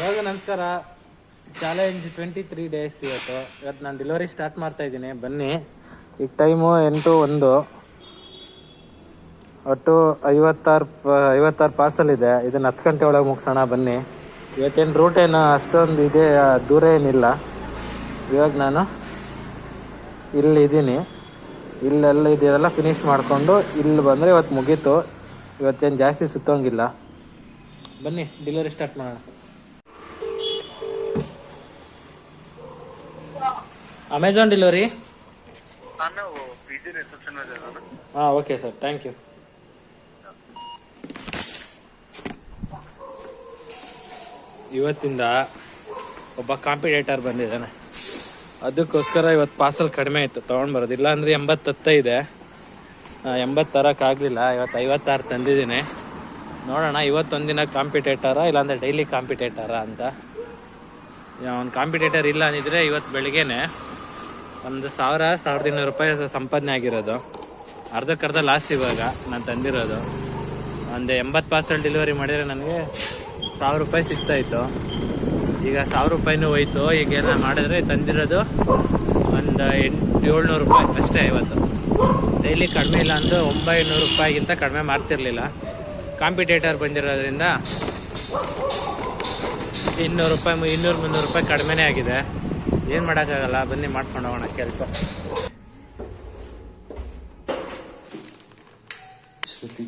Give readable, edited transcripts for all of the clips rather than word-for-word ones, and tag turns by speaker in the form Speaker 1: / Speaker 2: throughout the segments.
Speaker 1: ಇವಾಗ ನಮಸ್ಕಾರ. Challenge 23 days ಇವತ್ತು ನಾನು ಡೆಲಿವರಿ ಸ್ಟಾರ್ಟ್ ಮಾಡ್ತಾ ಇದ್ದೀನಿ. ಬನ್ನಿ. ಈಗ ಟೈಮು 8:01. ಒಟ್ಟು 56 ಪಾರ್ಸಲ್ ಇದೆ. ಇದನ್ನು 10 ಗಂಟೆ ಒಳಗೆ ಮುಗಿಸೋಣ. ಬನ್ನಿ. ಇವತ್ತೇನು ರೂಟ್ ಏನು ಅಷ್ಟೊಂದು ಇದೆ, ದೂರ ಏನಿಲ್ಲ. ಇವಾಗ ನಾನು ಇಲ್ಲಿದ್ದೀನಿ. ಇಲ್ಲೆಲ್ಲ ಇದೆಲ್ಲ ಫಿನಿಷ್ ಮಾಡಿಕೊಂಡು ಇಲ್ಲಿ ಬಂದರೆ ಇವತ್ತು ಮುಗೀತು. ಇವತ್ತೇನು ಜಾಸ್ತಿ ಸುತ್ತೋಂಗಿಲ್ಲ. ಬನ್ನಿ ಡೆಲಿವರಿ ಸ್ಟಾರ್ಟ್ ಮಾಡೋಣ. Amazon delivery. ಹಾಂ, ಓಕೆ ಸರ್, ಥ್ಯಾಂಕ್ ಯು. ಇವತ್ತಿಂದ ಒಬ್ಬ ಕಾಂಪಿಟೇಟರ್ ಬಂದಿದ್ದಾನೆ. ಅದಕ್ಕೋಸ್ಕರ ಇವತ್ತು ಪಾರ್ಸಲ್ ಕಡಿಮೆ ಇತ್ತು ತೊಗೊಂಡು ಬರೋದು. ಇಲ್ಲಾಂದರೆ 80 ಇದೆ. 80 ತರೋಕ್ಕಾಗಲಿಲ್ಲ. ಇವತ್ತು 56 ತಂದಿದ್ದೀನಿ. ನೋಡೋಣ ಇವತ್ತೊಂದಿನ ಕಾಂಪಿಟೇಟರಾ ಇಲ್ಲಾಂದರೆ ಡೈಲಿ ಕಾಂಪಿಟೇಟರಾ ಅಂತ. ಒಂದು ಕಾಂಪಿಟೇಟರ್ ಇಲ್ಲ ಅಂದಿದ್ರೆ ಇವತ್ತು ಬೆಳಿಗ್ಗೆನೆ ಒಂದು 1,200 ರೂಪಾಯಿ ಸಂಪಾದನೆ ಆಗಿರೋದು. ಅರ್ಧಕ್ಕರ್ಧ ಲಾಸ್ ಇವಾಗ ನಾನು ತಂದಿರೋದು. ಒಂದು 80 ಪಾರ್ಸಲ್ ಡೆಲಿವರಿ ಮಾಡಿದರೆ ನನಗೆ 1,000 ರೂಪಾಯಿ ಸಿಗ್ತಾಯಿತ್ತು. ಈಗ 1,000 ರೂಪಾಯಿನೂ ಹೋಯ್ತು. ಈಗ ಎಲ್ಲ ಮಾಡಿದ್ರೆ ತಂದಿರೋದು ಒಂದು 700 ರೂಪಾಯಿ ಅಷ್ಟೇ. ಇವತ್ತು ಡೈಲಿ ಕಡಿಮೆ ಇಲ್ಲ ಅಂದರೂ 900 ರೂಪಾಯಿಗಿಂತ ಕಡಿಮೆ ಮಾಡ್ತಿರ್ಲಿಲ್ಲ. ಕಾಂಪಿಟೇಟರ್ ಬಂದಿರೋದ್ರಿಂದ 200 ರೂಪಾಯಿ 200-300 ರೂಪಾಯಿ ಕಡಿಮೆನೇ ಆಗಿದೆ. ಏನು ಮಾಡೋಕ್ಕಾಗಲ್ಲ. ಬನ್ನಿ ಮಾಡ್ಕೊಂಡು ಹೋಗೋಣ ಕೆಲಸ. ಶ್ರುತಿ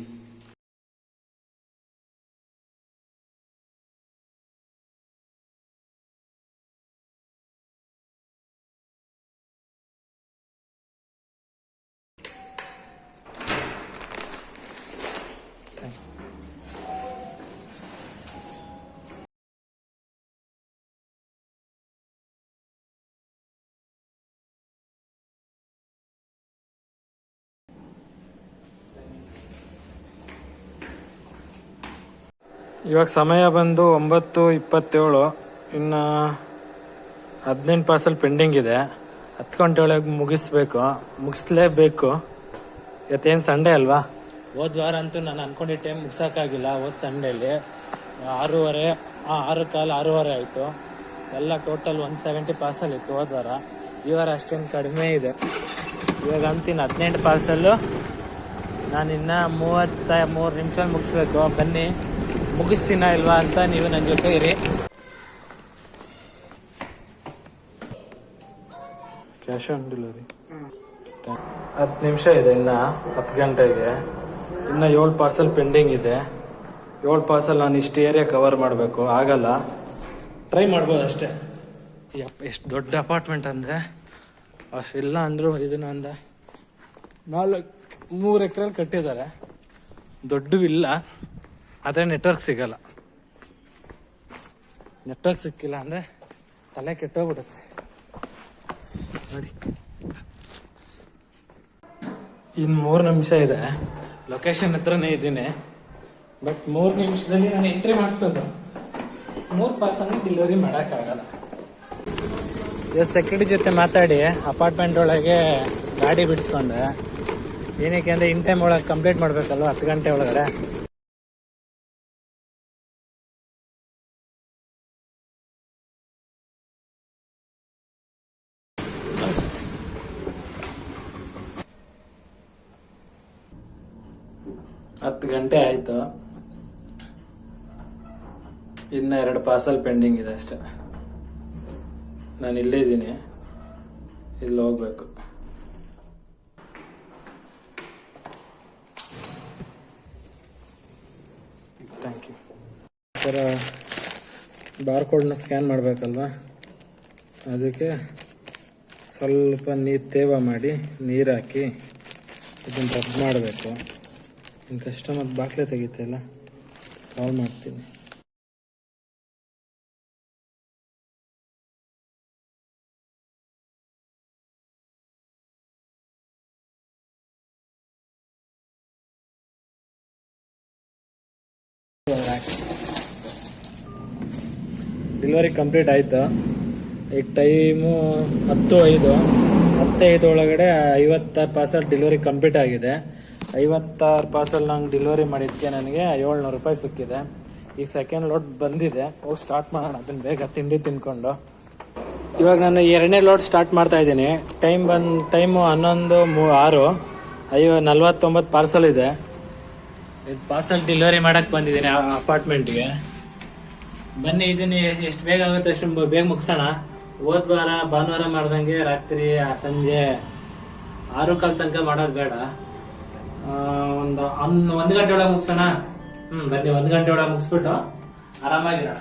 Speaker 1: ಇವಾಗ ಸಮಯ ಬಂದು 9:27. ಇನ್ನು 18 ಪಾರ್ಸಲ್ ಪೆಂಡಿಂಗ್ ಇದೆ. 10 ಗಂಟೆ ಒಳಗೆ ಮುಗಿಸ್ಲೇಬೇಕು. ಇವತ್ತೇನು ಸಂಡೇ ಅಲ್ವಾ. ಹೋದ ವಾರ ಅಂತೂ ನಾನು ಅಂದ್ಕೊಂಡಿದ್ದ ಟೈಮ್ ಮುಗ್ಸೋಕ್ಕಾಗಿಲ್ಲ. ಹೋದ ಸಂಡೇಲಿ 6:15 ಆಯಿತು. ಎಲ್ಲ ಟೋಟಲ್ 170 ಪಾರ್ಸಲ್ ಇತ್ತು ಹೋದ ವಾರ. ಈ ವಾರ ಅಷ್ಟೇನು ಕಡಿಮೆ ಇದೆ. ಇವಾಗ ಅಂತೀನಿ 18 ಪಾರ್ಸಲ್ಲು ನಾನು ಇನ್ನು 33 ನಿಮಿಷ ಮುಗಿಸ್ಬೇಕು. ಬನ್ನಿ ಮುಗಿಸ್ತೀನ ಇಲ್ವಾ ಅಂತ ನೀವು ನನ್ನ ಜೊತೆ ಇರಿ. ಕ್ಯಾಶ್ ಆನ್ ಡೆಲಿವರಿ 10 ನಿಮಿಷ ಇದೆ. ಇನ್ನು 10 ಗಂಟೆಗೆ ಇನ್ನು 7 ಪಾರ್ಸಲ್ ಪೆಂಡಿಂಗ್ ಇದೆ. 7 ಪಾರ್ಸಲ್ ನಾನು ಇಷ್ಟು ಏರಿಯಾ ಕವರ್ ಮಾಡಬೇಕು. ಆಗಲ್ಲ, ಟ್ರೈ ಮಾಡ್ಬೋದು ಅಷ್ಟೇ. ಎಷ್ಟು ದೊಡ್ಡ ಅಪಾರ್ಟ್ಮೆಂಟ್ ಅಂದರೆ ಅಷ್ಟಿಲ್ಲ ಅಂದರೂ ಇದನ್ನು ಒಂದು 3 ಎಕರೆಲ್ಲಿ ಕಟ್ಟಿದ್ದಾರೆ. ದೊಡ್ಡವಿಲ್ಲ, ಆದರೆ ನೆಟ್ವರ್ಕ್ ಸಿಗಲ್ಲ. ನೆಟ್ವರ್ಕ್ ಸಿಕ್ಕಿಲ್ಲ ಅಂದರೆ ತಲೆ ಕೆಟ್ಟೋಗ್ಬಿಡುತ್ತೆ ನೋಡಿ. ಇನ್ನು 3 ನಿಮಿಷ ಇದೆ. ಲೊಕೇಶನ್ ಹತ್ರನೇ ಇದ್ದೀನಿ. ಬಟ್ 3 ನಿಮಿಷದಲ್ಲಿ ನಾನು ಎಂಟ್ರಿ ಮಾಡಿಸ್ಬೋದು. 3 ಪಾರ್ಸಲ್ ಡೆಲಿವರಿ ಮಾಡೋಕ್ಕಾಗಲ್ಲ. ಇವತ್ತು ಸೆಕ್ಯೂರಿಟಿ ಜೊತೆ ಮಾತಾಡಿ ಅಪಾರ್ಟ್ಮೆಂಟ್ ಒಳಗೆ ಗಾಡಿ ಬಿಡಿಸ್ಕೊಂಡೆ. ಏನಕ್ಕೆ ಅಂದರೆ ಇನ್ ಟೈಮ್ ಒಳಗೆ ಕಂಪ್ಲೀಟ್ ಮಾಡಬೇಕಲ್ವ, 10 ಗಂಟೆ ಒಳಗಡೆ. ಹತ್ತು ಗಂಟೆ ಆಯಿತು. ಇನ್ನು 2 ಪಾರ್ಸಲ್ ಪೆಂಡಿಂಗ್ ಇದೆ ಅಷ್ಟೆ. ನಾನು ಇಲ್ಲೇ ಇದ್ದೀನಿ, ಇಲ್ಲಿ ಹೋಗ್ಬೇಕು. Thank you sir. ಬಾರ್ಕೋಡ್ನ ಸ್ಕ್ಯಾನ್ ಮಾಡಬೇಕಲ್ವಾ, ಅದಕ್ಕೆ ಸ್ವಲ್ಪ ನೀರು ತೇವ ಮಾಡಿ ನೀರು ಹಾಕಿ ಇದನ್ನು ರಬ್ ಮಾಡಬೇಕು. ಇನ್ನು ಕಸ್ಟಮರ್ ಬಾಕ್ಲೆ ತೆಗಿತಲ್ಲ, ಕಾಲ್ ಮಾಡ್ತೀನಿ. ಡೆಲಿವರಿ ಕಂಪ್ಲೀಟ್ ಆಯಿತು. ಈಗ ಟೈಮು 10:05 ಒಳಗಡೆ 56 ಪಾರ್ಸಲ್ ಡೆಲಿವರಿ ಕಂಪ್ಲೀಟ್ ಆಗಿದೆ. 56 ಪಾರ್ಸಲ್ ನಂಗೆ ಡೆಲಿವರಿ ಮಾಡಿದ್ದಕ್ಕೆ ನನಗೆ 700 ರೂಪಾಯಿ ಸಿಕ್ಕಿದೆ. ಈಗ ಸೆಕೆಂಡ್ ಲೋಡ್ ಬಂದಿದೆ, ಹೋಗಿ ಸ್ಟಾರ್ಟ್ ಮಾಡೋಣ ಅದನ್ನು ಬೇಗ ತಿಂಡಿ ತಿನ್ಕೊಂಡು. ಇವಾಗ ನಾನು 2ನೇ ಲೋಡ್ ಸ್ಟಾರ್ಟ್ ಮಾಡ್ತಾ ಇದ್ದೀನಿ. ಟೈಮು 11:06, 49 ಪಾರ್ಸಲ್ ಇದೆ. ಇದು ಪಾರ್ಸಲ್ ಡೆಲಿವರಿ ಮಾಡಕ್ಕೆ ಬಂದಿದ್ದೀನಿ ಅಪಾರ್ಟ್ಮೆಂಟ್ಗೆ. ಬನ್ನಿ, ಇದನ್ನು ಎಷ್ಟು ಬೇಗ ಆಗುತ್ತೆ ಅಷ್ಟು ಬೇಗ ಮುಗಿಸೋಣ. ಹೋದ ವಾರ ಭಾನುವಾರ ಮಾಡ್ದಂಗೆ ರಾತ್ರಿ ಸಂಜೆ 6:15 ತನಕ ಮಾಡೋದು ಬೇಡ, ಒಂದು 1 ಗಂಟೆ ಒಳಗೆ ಮುಗಿಸೋಣ. ಬನ್ನಿ, 1 ಗಂಟೆ ಒಳಗೆ ಮುಗಿಸ್ಬಿಟ್ಟು ಆರಾಮಾಗಿರೋಣ.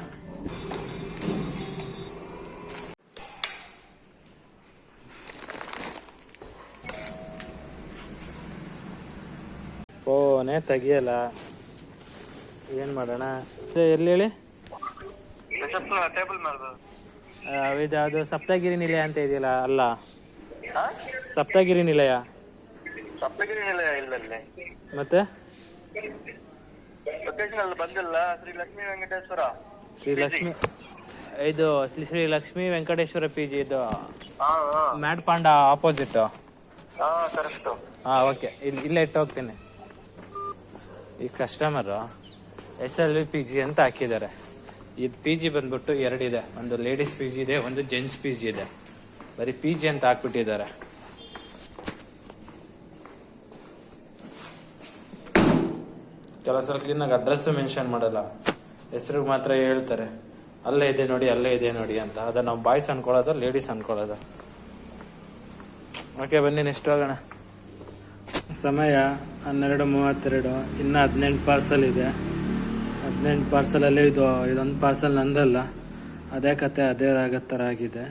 Speaker 1: ಫೋನೇ ತೆಗಿಯಲ್ಲ, ಏನ್ ಮಾಡೋಣ? ಎಲ್ಲಿ ಹೇಳಿ? ಇದ್ಯಾವುದು ಸಪ್ತಗಿರಿ ನಿಲಯ ಅಂತ ಇದೆಯಲ್ಲ? ಅಲ್ಲ, ಸಪ್ತಗಿರಿ ನಿಲಯ. ಮತ್ತೆ
Speaker 2: ಬಂದಿಲ್ಲ. ಶ್ರೀ ಲಕ್ಷ್ಮೀ ವೆಂಕಟೇಶ್ವರ
Speaker 1: ಇದು ಶ್ರೀ ಲಕ್ಷ್ಮೀ ವೆಂಕಟೇಶ್ವರ PG, ಇದು ಮ್ಯಾಡ್ ಪಾಂಡ ಆಪೋಸಿಟ್. ಓಕೆ, ಇಲ್ಲೇ ಇಟ್ಟು ಹೋಗ್ತೀನಿ. ಈ ಕಸ್ಟಮರು SLV PG ಅಂತ ಹಾಕಿದ್ದಾರೆ. ಇದು PG ಬಂದ್ಬಿಟ್ಟು 2 ಇದೆ, ಒಂದು ಲೇಡೀಸ್ PG ಇದೆ, ಒಂದು ಜೆಂಟ್ಸ್ PG ಇದೆ. ಬರೀ PG ಅಂತ ಹಾಕ್ಬಿಟ್ಟಿದ್ದಾರೆ. ಕೆಲವು ಸಲ ಕ್ಲೀನಾಗಿ ಅಡ್ರೆಸ್ ಮೆನ್ಷನ್ ಮಾಡಲ್ಲ, ಹೆಸರಿಗೆ ಮಾತ್ರ ಹೇಳ್ತಾರೆ, ಅಲ್ಲೇ ಇದೆ ನೋಡಿ, ಅಲ್ಲೇ ಇದೆ ನೋಡಿ ಅಂತ. ಅದ ನಾವು ಬಾಯ್ಸ್ ಅನ್ಕೊಳ್ಳೋದು, ಲೇಡೀಸ್ ಅನ್ಕೊಳ್ಳೋದು. ಓಕೆ, ಬನ್ನಿ ನೆಕ್ಸ್ಟ್ ಹೋಗೋಣ. ಸಮಯ 12:32, ಇನ್ನು 18 ಪಾರ್ಸಲ್ ಇದೆ. 18 ಪಾರ್ಸಲಲ್ಲಿ ಇದೊಂದು ಪಾರ್ಸಲ್ ನಂದಲ್ಲ, ಅದೇ ಕತೆ ಅದೇ ಆಗೋ ಥರ ಆಗಿದೆ.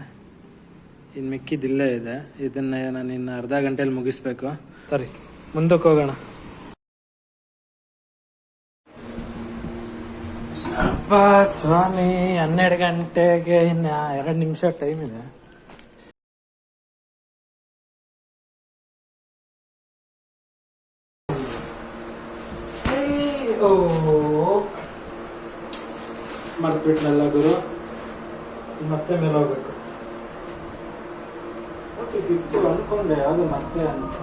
Speaker 1: ಇನ್ನು ಮಿಕ್ಕಿದಿಲ್ಲೇ ಇದೆ. ಇದನ್ನ ನಾನು ಇನ್ನು ಅರ್ಧ ಗಂಟೆಯಲ್ಲಿ ಮುಗಿಸ್ಬೇಕು. ಸರಿ, ಮುಂದಕ್ಕೆ ಹೋಗೋಣ. ಅಪ್ಪ ಸ್ವಾಮಿ, 12 ಗಂಟೆಗೆ ಇನ್ನು 2 ನಿಮಿಷ ಟೈಮ್ ಇದೆ. ಮರ್ತ್ಬಿಟ್ನಲ್ಲ ಗುರು, ಮತ್ತೆ ಮೇಲೆ ಹೋಗ್ಬೇಕು. ಬಿಟ್ಟು ಅನ್ಕೊಂಡೆ ಯಾವುದು ಮತ್ತೆ ಅಂತ.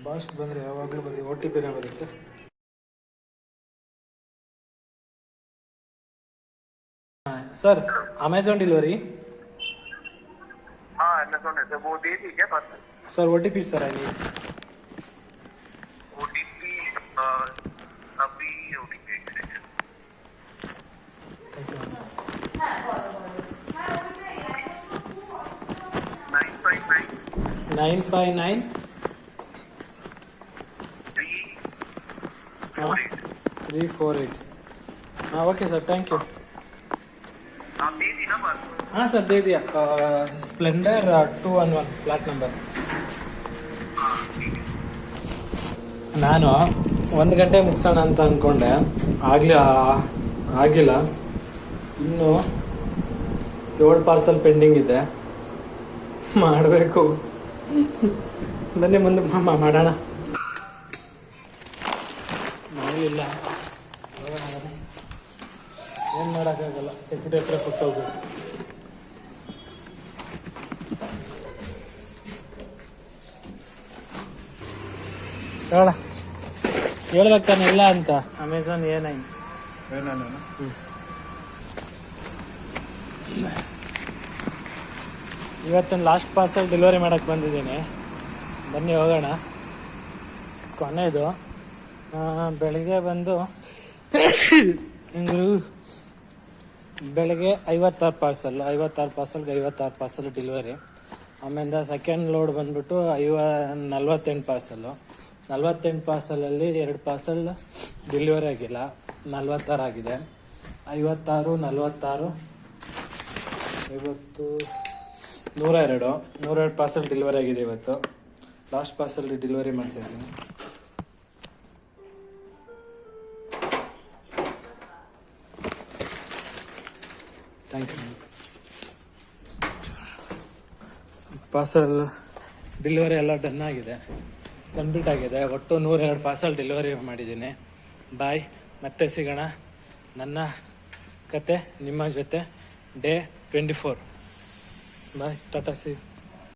Speaker 1: ಬಾಸ್ಟ್ ಬಂದ್ರೆ ಯಾವಾಗಲೂ ಬರೀ OTP ಬರುತ್ತೆ. Sir Amazon delivery?
Speaker 2: हाँ अमेजोन है, वो दे दी क्या बात?
Speaker 1: Sir OTP sir I need
Speaker 2: OTP। अभी OTP
Speaker 1: 959 348। हाँ ओके सर, थैंक यू। हाँ सर दे दिया। Splendor 211 flat number. ನಾನು 1 ಗಂಟೆ ಮುಗಿಸೋಣ ಅಂತ ಅಂದ್ಕೊಂಡೆ, ಆಗಿಲ್ಲ. ಇನ್ನು 7 ಪಾರ್ಸಲ್ ಪೆಂಡಿಂಗ್ ಇದೆ, ಮಾಡಬೇಕು. ಬನ್ನಿ ಮುಂದೆ ಮಾಡೋಣ. ಮನೇಲಿಲ್ಲ, ಏನು ಮಾಡೋಕ್ಕಾಗಲ್ಲ, ಸೆಕ್ಯೂರಿಟಿ ಹತ್ರ ಕೊಟ್ಟು ಹೋಗ್ಬೇಕು. ಹೇಳ ಹೇಳ್ಬೇಕು ತಾನೆ ಇಲ್ಲ ಅಂತ. ಅಮೆಝಾನ್ A9 ಇವತ್ತಿನ ಲಾಸ್ಟ್ ಪಾರ್ಸಲ್ ಡೆಲಿವರಿ ಮಾಡಕ್ಕೆ ಬಂದಿದ್ದೀನಿ. ಬನ್ನಿ ಹೋಗೋಣ. ಕೊನೆಯದು ಬೆಳಿಗ್ಗೆ ಬಂದು ಬೆಳಗ್ಗೆ 56 ಪಾರ್ಸಲ್ಗೆ 56 ಪಾರ್ಸಲ್ ಡೆಲಿವರಿ. ಆಮೇಲೆ ಸೆಕೆಂಡ್ ಲೋಡ್ ಬಂದ್ಬಿಟ್ಟು 48 ಪಾರ್ಸಲ್ಲು. 48 ಪಾರ್ಸಲಲ್ಲಿ 2 ಪಾರ್ಸಲ್ ಡೆಲಿವರಿ ಆಗಿಲ್ಲ, 46 ಆಗಿದೆ. 56, 46, 50, 102 ಪಾರ್ಸಲ್ ಡೆಲಿವರಿ ಆಗಿದೆ ಇವತ್ತು. ಲಾಸ್ಟ್ ಪಾರ್ಸಲ್ ಡೆಲಿವರಿ ಮಾಡ್ತಾಯಿದ್ದೀನಿ. Thank you. ಪಾರ್ಸಲ್ ಡೆಲಿವರಿ ಎಲ್ಲ ಡನ್ ಆಗಿದೆ, ಕಂಪ್ಲೀಟ್ ಆಗಿದೆ. ಒಟ್ಟು 102 ಪಾರ್ಸಲ್ ಡೆಲಿವರಿ ಮಾಡಿದ್ದೀನಿ. ಬಾಯ್, ಮತ್ತೆ ಸಿಗೋಣ. ನನ್ನ ಕತೆ ನಿಮ್ಮ ಜೊತೆ ಡೇ 24. ಬಾಯ್, ಟಾಟಾ, ಸಿ.